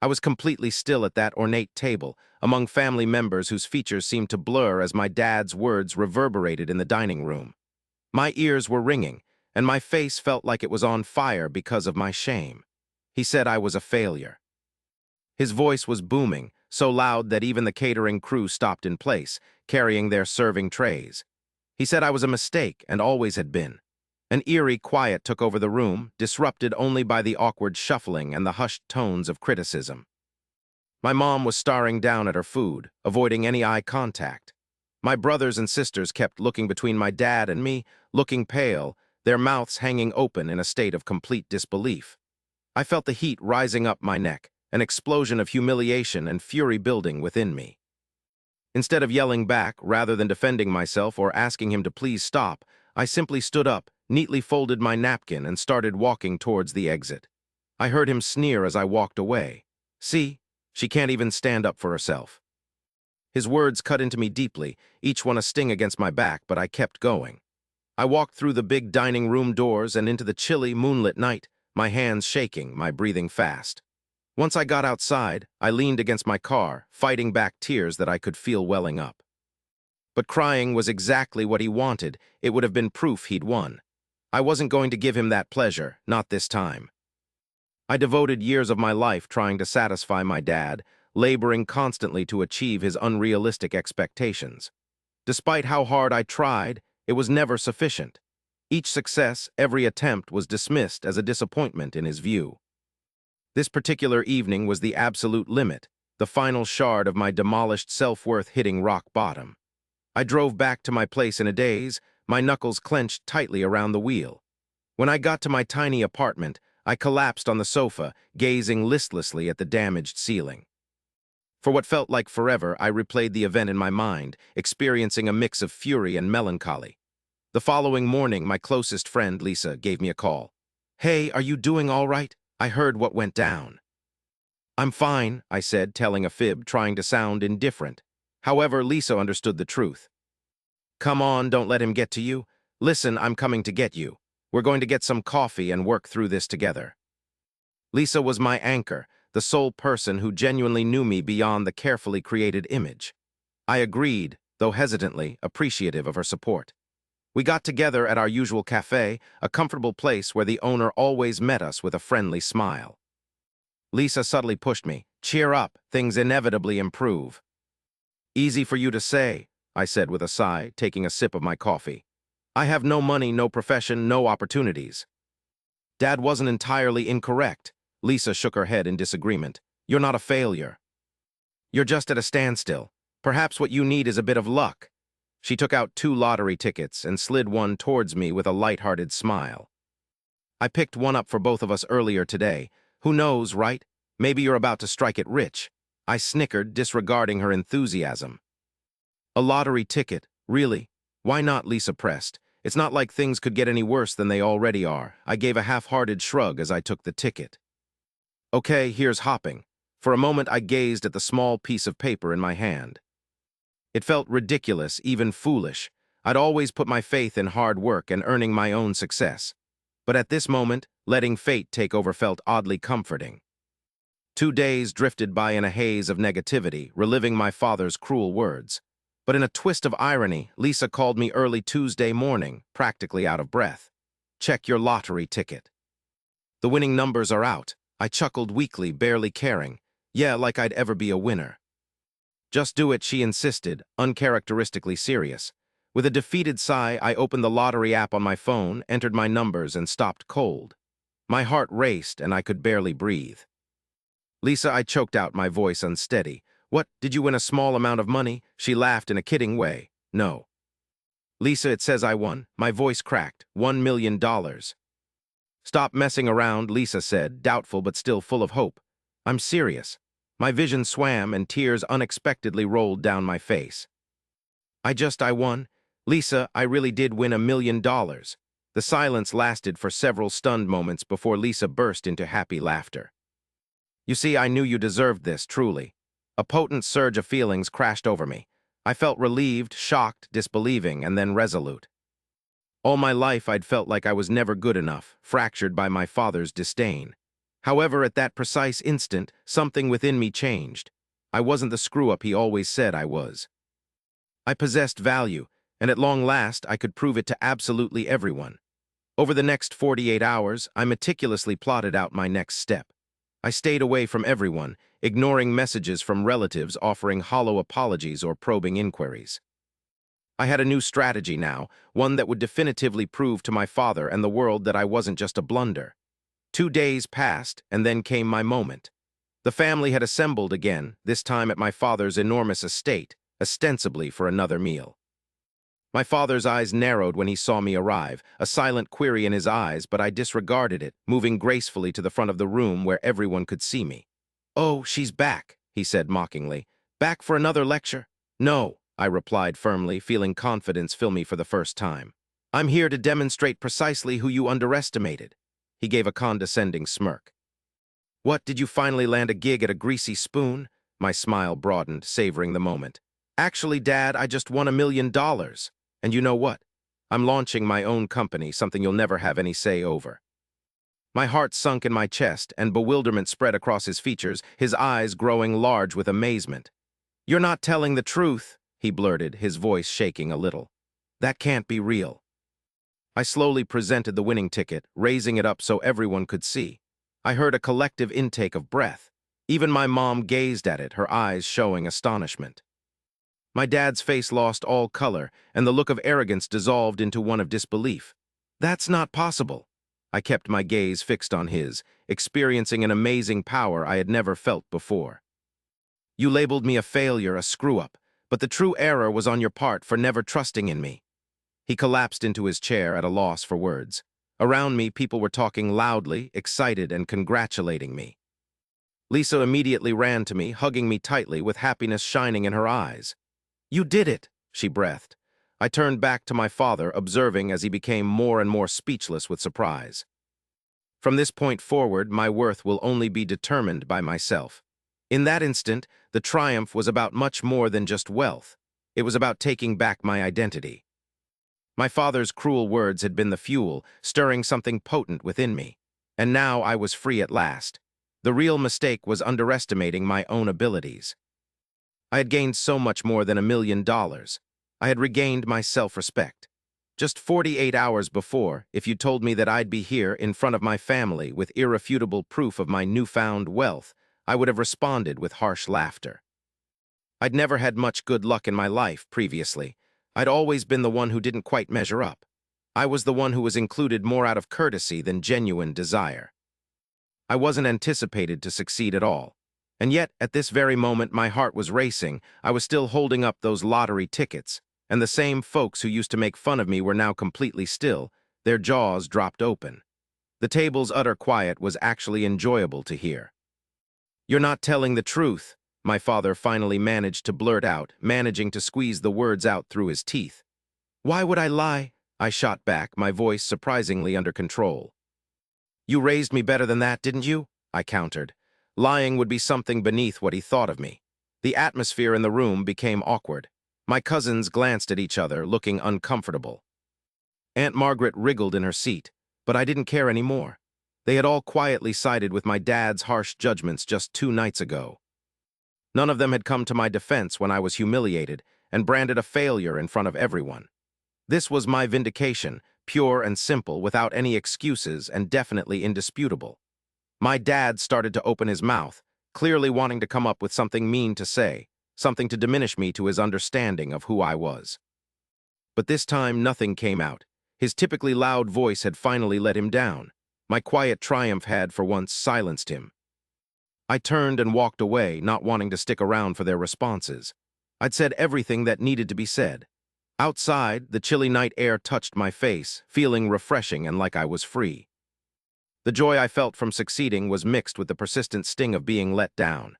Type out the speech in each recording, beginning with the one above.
I was completely still at that ornate table, among family members whose features seemed to blur as my dad's words reverberated in the dining room. My ears were ringing, and my face felt like it was on fire because of my shame. He said I was a failure. His voice was booming, so loud that even the catering crew stopped in place, carrying their serving trays. He said I was a mistake and always had been. An eerie quiet took over the room, disrupted only by the awkward shuffling and the hushed tones of criticism. My mom was staring down at her food, avoiding any eye contact. My brothers and sisters kept looking between my dad and me, looking pale, their mouths hanging open in a state of complete disbelief. I felt the heat rising up my neck, an explosion of humiliation and fury building within me. Instead of yelling back, rather than defending myself or asking him to please stop, I simply stood up, neatly folded my napkin, and started walking towards the exit. I heard him sneer as I walked away. See, she can't even stand up for herself. His words cut into me deeply, each one a sting against my back, but I kept going. I walked through the big dining room doors and into the chilly, moonlit night, my hands shaking, my breathing fast. Once I got outside, I leaned against my car, fighting back tears that I could feel welling up. But crying was exactly what he wanted. It would have been proof he'd won. I wasn't going to give him that pleasure, not this time. I devoted years of my life trying to satisfy my dad, laboring constantly to achieve his unrealistic expectations. Despite how hard I tried, it was never sufficient. Each success, every attempt, was dismissed as a disappointment in his view. This particular evening was the absolute limit, the final shard of my demolished self-worth hitting rock bottom. I drove back to my place in a daze, my knuckles clenched tightly around the wheel. When I got to my tiny apartment, I collapsed on the sofa, gazing listlessly at the damaged ceiling. For what felt like forever, I replayed the event in my mind, experiencing a mix of fury and melancholy. The following morning, my closest friend, Lisa, gave me a call. "Hey, are you doing all right? I heard what went down." "I'm fine," I said, telling a fib, trying to sound indifferent. However, Lisa understood the truth. "Come on, don't let him get to you. Listen, I'm coming to get you. We're going to get some coffee and work through this together." Lisa was my anchor, the sole person who genuinely knew me beyond the carefully created image. I agreed, though hesitantly, appreciative of her support. We got together at our usual cafe, a comfortable place where the owner always met us with a friendly smile. Lisa subtly pushed me. "Cheer up, things inevitably improve." "Easy for you to say," I said with a sigh, taking a sip of my coffee. "I have no money, no profession, no opportunities." Dad wasn't entirely incorrect. Lisa shook her head in disagreement. "You're not a failure. You're just at a standstill. Perhaps what you need is a bit of luck." She took out 2 lottery tickets and slid one towards me with a light-hearted smile. "I picked one up for both of us earlier today. Who knows, right? Maybe you're about to strike it rich." I snickered, disregarding her enthusiasm. "A lottery ticket? Really? Why not?" Lisa pressed. "It's not like things could get any worse than they already are." I gave a half-hearted shrug as I took the ticket. "Okay, here's hopping." For a moment I gazed at the small piece of paper in my hand. It felt ridiculous, even foolish. I'd always put my faith in hard work and earning my own success. But at this moment, letting fate take over felt oddly comforting. 2 days drifted by in a haze of negativity, reliving my father's cruel words. But in a twist of irony, Lisa called me early Tuesday morning, practically out of breath. "Check your lottery ticket. The winning numbers are out." I chuckled weakly, barely caring. Yeah, like I'd ever be a winner. "Just do it," she insisted, uncharacteristically serious. With a defeated sigh, I opened the lottery app on my phone, entered my numbers, and stopped cold. My heart raced, and I could barely breathe. "Lisa," I choked out, my voice unsteady. "What, did you win a small amount of money?" She laughed in a kidding way. "No." "Lisa, it says I won." My voice cracked. $1 million. "Stop messing around," Lisa said, doubtful but still full of hope. "I'm serious." My vision swam and tears unexpectedly rolled down my face. I won. Lisa, I really did win $1 million. The silence lasted for several stunned moments before Lisa burst into happy laughter. "You see, I knew you deserved this, truly." A potent surge of feelings crashed over me. I felt relieved, shocked, disbelieving, and then resolute. All my life I'd felt like I was never good enough, fractured by my father's disdain. However, at that precise instant, something within me changed. I wasn't the screw-up he always said I was. I possessed value, and at long last I could prove it to absolutely everyone. Over the next 48 hours, I meticulously plotted out my next step. I stayed away from everyone, ignoring messages from relatives offering hollow apologies or probing inquiries. I had a new strategy now, one that would definitively prove to my father and the world that I wasn't just a blunder. 2 days passed, and then came my moment. The family had assembled again, this time at my father's enormous estate, ostensibly for another meal. My father's eyes narrowed when he saw me arrive, a silent query in his eyes, but I disregarded it, moving gracefully to the front of the room where everyone could see me. "Oh, she's back," he said mockingly. "Back for another lecture?" "No," I replied firmly, feeling confidence fill me for the first time. "I'm here to demonstrate precisely who you underestimated." He gave a condescending smirk. "What, did you finally land a gig at a greasy spoon?" My smile broadened, savoring the moment. "Actually, Dad, I just won $1 million. And you know what? I'm launching my own company, something you'll never have any say over." My heart sunk in my chest, and bewilderment spread across his features, his eyes growing large with amazement. "You're not telling the truth," he blurted, his voice shaking a little. "That can't be real." I slowly presented the winning ticket, raising it up so everyone could see. I heard a collective intake of breath. Even my mom gazed at it, her eyes showing astonishment. My dad's face lost all color, and the look of arrogance dissolved into one of disbelief. "That's not possible." I kept my gaze fixed on his, experiencing an amazing power I had never felt before. "You labeled me a failure, a screw-up, but the true error was on your part for never trusting in me." He collapsed into his chair at a loss for words. Around me, people were talking loudly, excited, and congratulating me. Lisa immediately ran to me, hugging me tightly with happiness shining in her eyes. "You did it," she breathed. I turned back to my father, observing as he became more and more speechless with surprise. From this point forward, my worth will only be determined by myself. In that instant, the triumph was about much more than just wealth. It was about taking back my identity. My father's cruel words had been the fuel, stirring something potent within me. And now I was free at last. The real mistake was underestimating my own abilities. I had gained so much more than $1 million. I had regained my self-respect. Just 48 hours before, if you told me that I'd be here in front of my family with irrefutable proof of my newfound wealth, I would have responded with harsh laughter. I'd never had much good luck in my life previously. I'd always been the one who didn't quite measure up. I was the one who was included more out of courtesy than genuine desire. I wasn't anticipated to succeed at all. And yet, at this very moment, my heart was racing. I was still holding up those lottery tickets, and the same folks who used to make fun of me were now completely still, their jaws dropped open. The table's utter quiet was actually enjoyable to hear. "You're not telling the truth," my father finally managed to blurt out, managing to squeeze the words out through his teeth. "Why would I lie?" I shot back, my voice surprisingly under control. "You raised me better than that, didn't you?" I countered. Lying would be something beneath what he thought of me. The atmosphere in the room became awkward. My cousins glanced at each other, looking uncomfortable. Aunt Margaret wriggled in her seat, but I didn't care anymore. They had all quietly sided with my dad's harsh judgments just 2 nights ago. None of them had come to my defense when I was humiliated and branded a failure in front of everyone. This was my vindication, pure and simple, without any excuses, and definitely indisputable. My dad started to open his mouth, clearly wanting to come up with something mean to say, something to diminish me to his understanding of who I was. But this time nothing came out. His typically loud voice had finally let him down. My quiet triumph had, for once, silenced him. I turned and walked away, not wanting to stick around for their responses. I'd said everything that needed to be said. Outside, the chilly night air touched my face, feeling refreshing and like I was free. The joy I felt from succeeding was mixed with the persistent sting of being let down.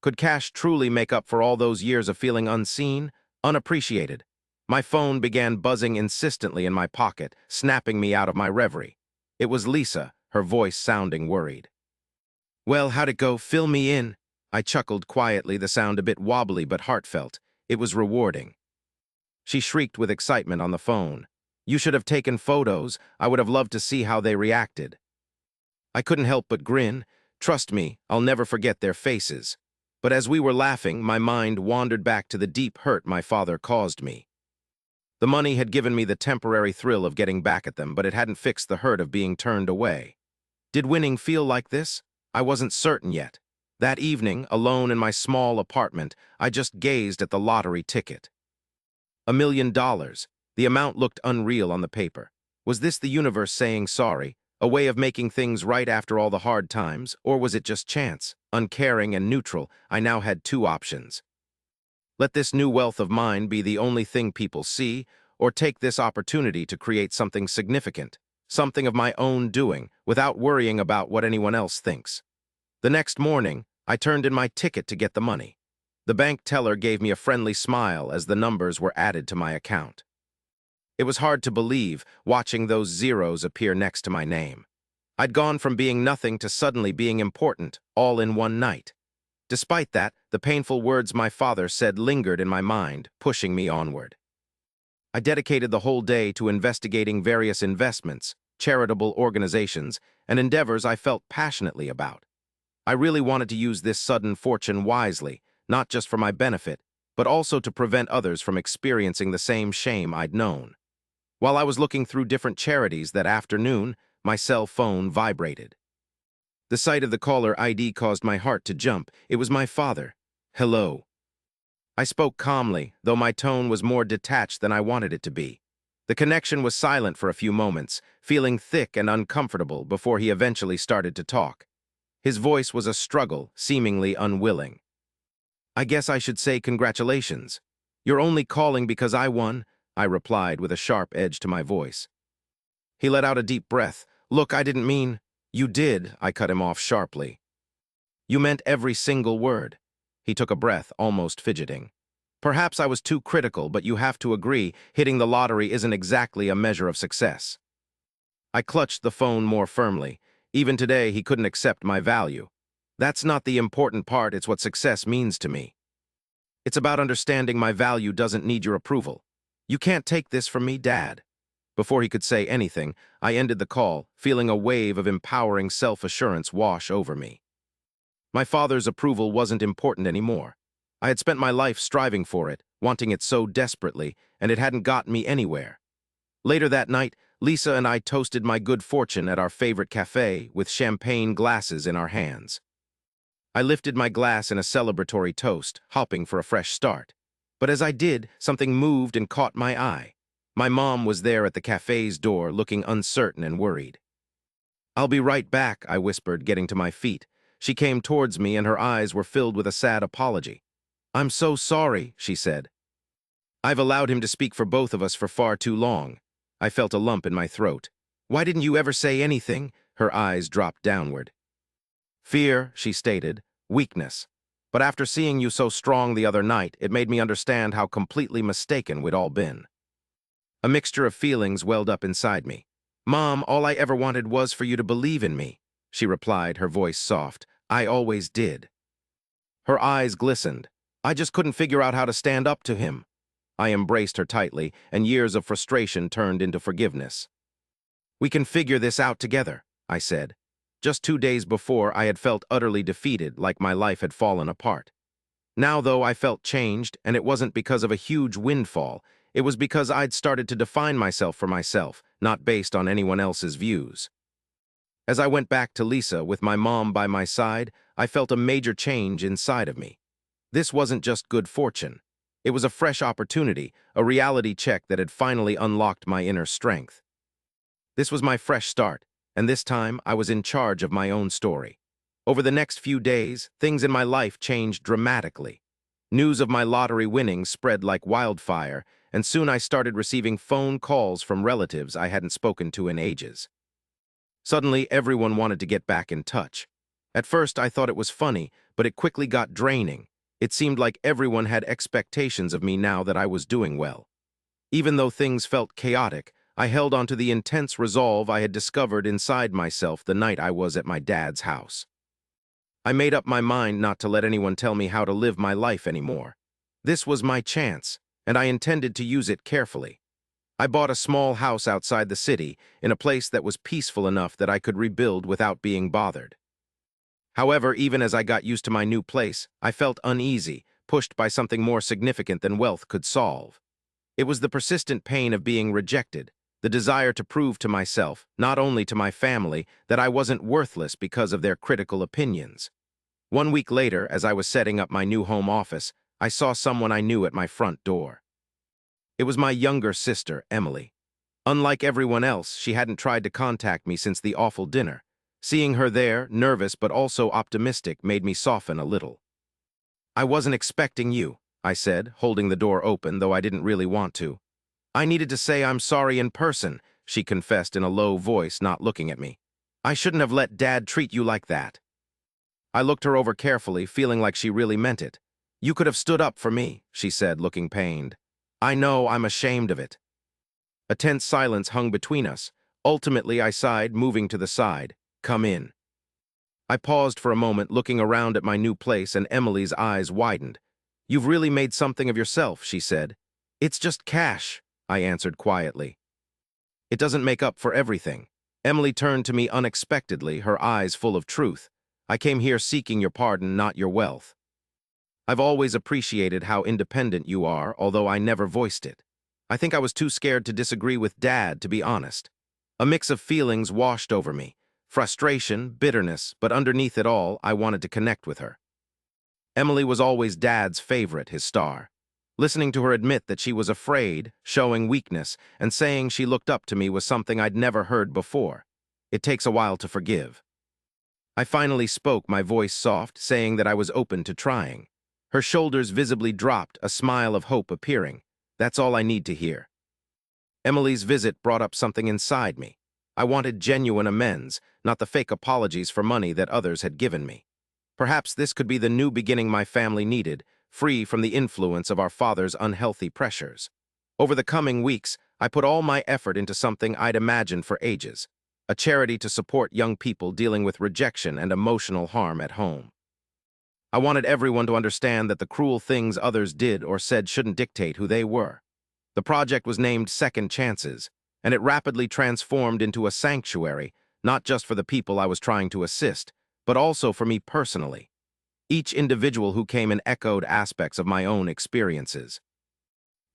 Could cash truly make up for all those years of feeling unseen, unappreciated? My phone began buzzing insistently in my pocket, snapping me out of my reverie. It was Lisa, her voice sounding worried. "Well, how'd it go? Fill me in." I chuckled quietly, the sound a bit wobbly but heartfelt. It was rewarding. She shrieked with excitement on the phone. "You should have taken photos. I would have loved to see how they reacted." I couldn't help but grin. Trust me, I'll never forget their faces. But as we were laughing, my mind wandered back to the deep hurt my father caused me. The money had given me the temporary thrill of getting back at them, but it hadn't fixed the hurt of being turned away. Did winning feel like this? I wasn't certain yet. That evening, alone in my small apartment, I just gazed at the lottery ticket. $1 million. The amount looked unreal on the paper. Was this the universe saying sorry, a way of making things right after all the hard times, or was it just chance? Uncaring and neutral, I now had two options. Let this new wealth of mine be the only thing people see, or take this opportunity to create something significant, something of my own doing, without worrying about what anyone else thinks. The next morning, I turned in my ticket to get the money. The bank teller gave me a friendly smile as the numbers were added to my account. It was hard to believe, watching those zeros appear next to my name. I'd gone from being nothing to suddenly being important, all in one night. Despite that, the painful words my father said lingered in my mind, pushing me onward. I dedicated the whole day to investigating various investments, charitable organizations, and endeavors I felt passionately about. I really wanted to use this sudden fortune wisely, not just for my benefit, but also to prevent others from experiencing the same shame I'd known. While I was looking through different charities that afternoon, my cell phone vibrated. The sight of the caller ID caused my heart to jump. It was my father. Hello. I spoke calmly, though my tone was more detached than I wanted it to be. The connection was silent for a few moments, feeling thick and uncomfortable before he eventually started to talk. His voice was a struggle, seemingly unwilling. I guess I should say congratulations. You're only calling because I won, I replied with a sharp edge to my voice. He let out a deep breath. Look, I didn't mean... You did, I cut him off sharply. You meant every single word. He took a breath, almost fidgeting. Perhaps I was too critical, but you have to agree, hitting the lottery isn't exactly a measure of success. I clutched the phone more firmly. Even today, he couldn't accept my value. That's not the important part, it's what success means to me. It's about understanding my value doesn't need your approval. You can't take this from me, Dad. Before he could say anything, I ended the call, feeling a wave of empowering self-assurance wash over me. My father's approval wasn't important anymore. I had spent my life striving for it, wanting it so desperately, and it hadn't gotten me anywhere. Later that night, Lisa and I toasted my good fortune at our favorite cafe with champagne glasses in our hands. I lifted my glass in a celebratory toast, hoping for a fresh start. But as I did, something moved and caught my eye. My mom was there at the cafe's door, looking uncertain and worried. I'll be right back, I whispered, getting to my feet. She came towards me and her eyes were filled with a sad apology. I'm so sorry, she said. I've allowed him to speak for both of us for far too long. I felt a lump in my throat. Why didn't you ever say anything? Her eyes dropped downward. Fear, she stated, weakness. But after seeing you so strong the other night, it made me understand how completely mistaken we'd all been. A mixture of feelings welled up inside me. Mom, all I ever wanted was for you to believe in me, she replied, her voice soft. I always did. Her eyes glistened. I just couldn't figure out how to stand up to him. I embraced her tightly, and years of frustration turned into forgiveness. We can figure this out together, I said. Just 2 days before, I had felt utterly defeated, like my life had fallen apart. Now, though, I felt changed, and it wasn't because of a huge windfall. It was because I'd started to define myself for myself, not based on anyone else's views. As I went back to Lisa with my mom by my side, I felt a major change inside of me. This wasn't just good fortune. It was a fresh opportunity, a reality check that had finally unlocked my inner strength. This was my fresh start, and this time I was in charge of my own story. Over the next few days, things in my life changed dramatically. News of my lottery winnings spread like wildfire, and soon I started receiving phone calls from relatives I hadn't spoken to in ages. Suddenly, everyone wanted to get back in touch. At first, I thought it was funny, but it quickly got draining. It seemed like everyone had expectations of me now that I was doing well. Even though things felt chaotic, I held on to the intense resolve I had discovered inside myself the night I was at my dad's house. I made up my mind not to let anyone tell me how to live my life anymore. This was my chance, and I intended to use it carefully. I bought a small house outside the city, in a place that was peaceful enough that I could rebuild without being bothered. However, even as I got used to my new place, I felt uneasy, pushed by something more significant than wealth could solve. It was the persistent pain of being rejected, the desire to prove to myself, not only to my family, that I wasn't worthless because of their critical opinions. 1 week later, as I was setting up my new home office, I saw someone I knew at my front door. It was my younger sister, Emily. Unlike everyone else, she hadn't tried to contact me since the awful dinner. Seeing her there, nervous but also optimistic, made me soften a little. "I wasn't expecting you," I said, holding the door open, though I didn't really want to. "I needed to say I'm sorry in person," she confessed in a low voice, not looking at me. "I shouldn't have let Dad treat you like that." I looked her over carefully, feeling like she really meant it. "You could have stood up for me," she said, looking pained. "I know I'm ashamed of it." A tense silence hung between us. Ultimately, I sighed, moving to the side. "Come in." I paused for a moment, looking around at my new place, and Emily's eyes widened. "You've really made something of yourself," she said. "It's just cash," I answered quietly. "It doesn't make up for everything." Emily turned to me unexpectedly, her eyes full of truth. "I came here seeking your pardon, not your wealth. I've always appreciated how independent you are, although I never voiced it. I think I was too scared to disagree with Dad, to be honest." A mix of feelings washed over me. Frustration, bitterness, but underneath it all, I wanted to connect with her. Emily was always Dad's favorite, his star. Listening to her admit that she was afraid, showing weakness, and saying she looked up to me was something I'd never heard before. It takes a while to forgive. I finally spoke, my voice soft, saying that I was open to trying. Her shoulders visibly dropped, a smile of hope appearing. "That's all I need to hear." Emily's visit brought up something inside me. I wanted genuine amends, not the fake apologies for money that others had given me. Perhaps this could be the new beginning my family needed, free from the influence of our father's unhealthy pressures. Over the coming weeks, I put all my effort into something I'd imagined for ages, a charity to support young people dealing with rejection and emotional harm at home. I wanted everyone to understand that the cruel things others did or said shouldn't dictate who they were. The project was named Second Chances, and it rapidly transformed into a sanctuary, not just for the people I was trying to assist, but also for me personally. Each individual who came in echoed aspects of my own experiences.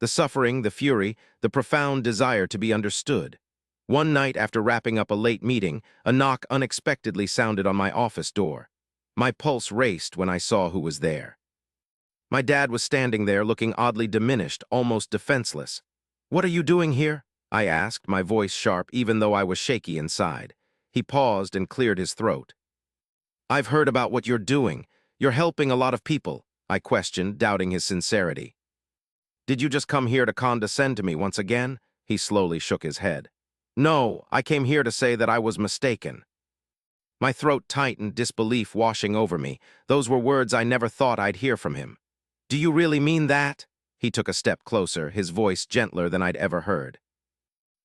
The suffering, the fury, the profound desire to be understood. One night after wrapping up a late meeting, a knock unexpectedly sounded on my office door. My pulse raced when I saw who was there. My dad was standing there looking oddly diminished, almost defenseless. "What are you doing here?" I asked, my voice sharp even though I was shaky inside. He paused and cleared his throat. "I've heard about what you're doing. You're helping a lot of people," I questioned, doubting his sincerity. "Did you just come here to condescend to me once again?" He slowly shook his head. "No, I came here to say that I was mistaken." My throat tightened, disbelief washing over me. Those were words I never thought I'd hear from him. "Do you really mean that?" He took a step closer, his voice gentler than I'd ever heard.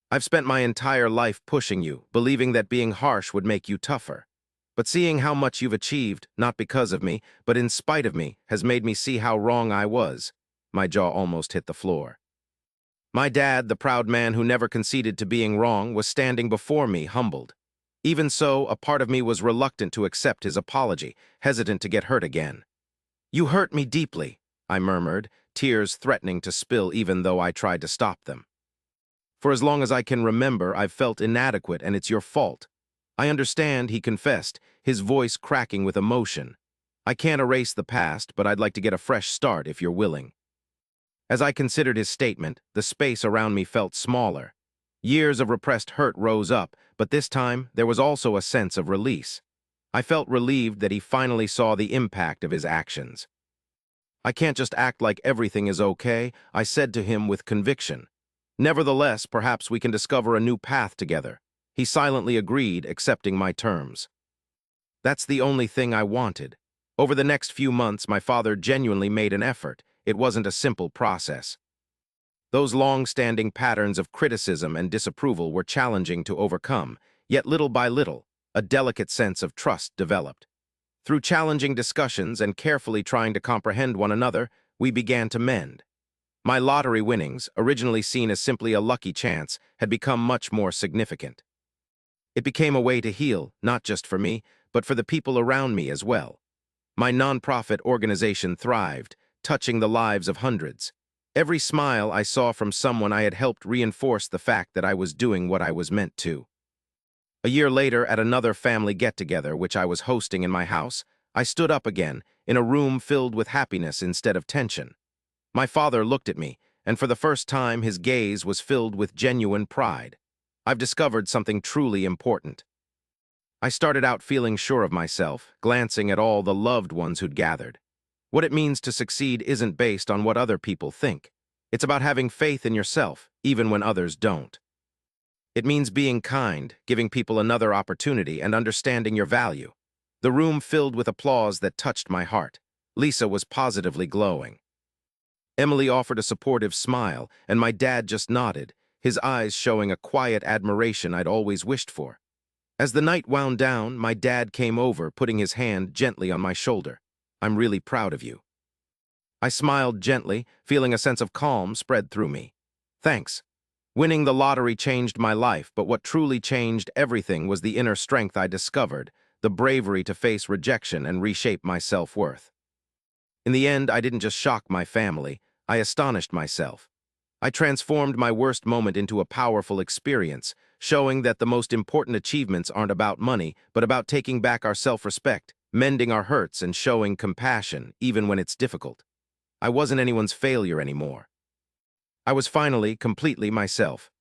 "I've spent my entire life pushing you, believing that being harsh would make you tougher. But seeing how much you've achieved, not because of me, but in spite of me, has made me see how wrong I was." My jaw almost hit the floor. My dad, the proud man who never conceded to being wrong, was standing before me, humbled. Even so, a part of me was reluctant to accept his apology, hesitant to get hurt again. "You hurt me deeply," I murmured, tears threatening to spill even though I tried to stop them. "For as long as I can remember, I've felt inadequate, and it's your fault." "I understand," he confessed, his voice cracking with emotion. "I can't erase the past, but I'd like to get a fresh start if you're willing." As I considered his statement, the space around me felt smaller. Years of repressed hurt rose up, but this time there was also a sense of release. I felt relieved that he finally saw the impact of his actions. "I can't just act like everything is okay," I said to him with conviction. "Nevertheless, perhaps we can discover a new path together." He silently agreed, accepting my terms. That's the only thing I wanted. Over the next few months, my father genuinely made an effort. It wasn't a simple process. Those long-standing patterns of criticism and disapproval were challenging to overcome, yet little by little, a delicate sense of trust developed. Through challenging discussions and carefully trying to comprehend one another, we began to mend. My lottery winnings, originally seen as simply a lucky chance, had become much more significant. It became a way to heal, not just for me, but for the people around me as well. My nonprofit organization thrived, touching the lives of hundreds. Every smile I saw from someone I had helped reinforced the fact that I was doing what I was meant to. A year later, at another family get-together, which I was hosting in my house, I stood up again, in a room filled with happiness instead of tension. My father looked at me, and for the first time his gaze was filled with genuine pride. I've discovered something truly important. I started out feeling sure of myself, glancing at all the loved ones who'd gathered. What it means to succeed isn't based on what other people think. It's about having faith in yourself, even when others don't. It means being kind, giving people another opportunity, and understanding your value. The room filled with applause that touched my heart. Lisa was positively glowing. Emily offered a supportive smile, and my dad just nodded, his eyes showing a quiet admiration I'd always wished for. As the night wound down, my dad came over, putting his hand gently on my shoulder. "I'm really proud of you." I smiled gently, feeling a sense of calm spread through me. "Thanks. Winning the lottery changed my life, but what truly changed everything was the inner strength I discovered, the bravery to face rejection and reshape my self-worth." In the end, I didn't just shock my family, I astonished myself. I transformed my worst moment into a powerful experience, showing that the most important achievements aren't about money, but about taking back our self-respect, mending our hurts, and showing compassion, even when it's difficult. I wasn't anyone's failure anymore. I was finally, completely myself.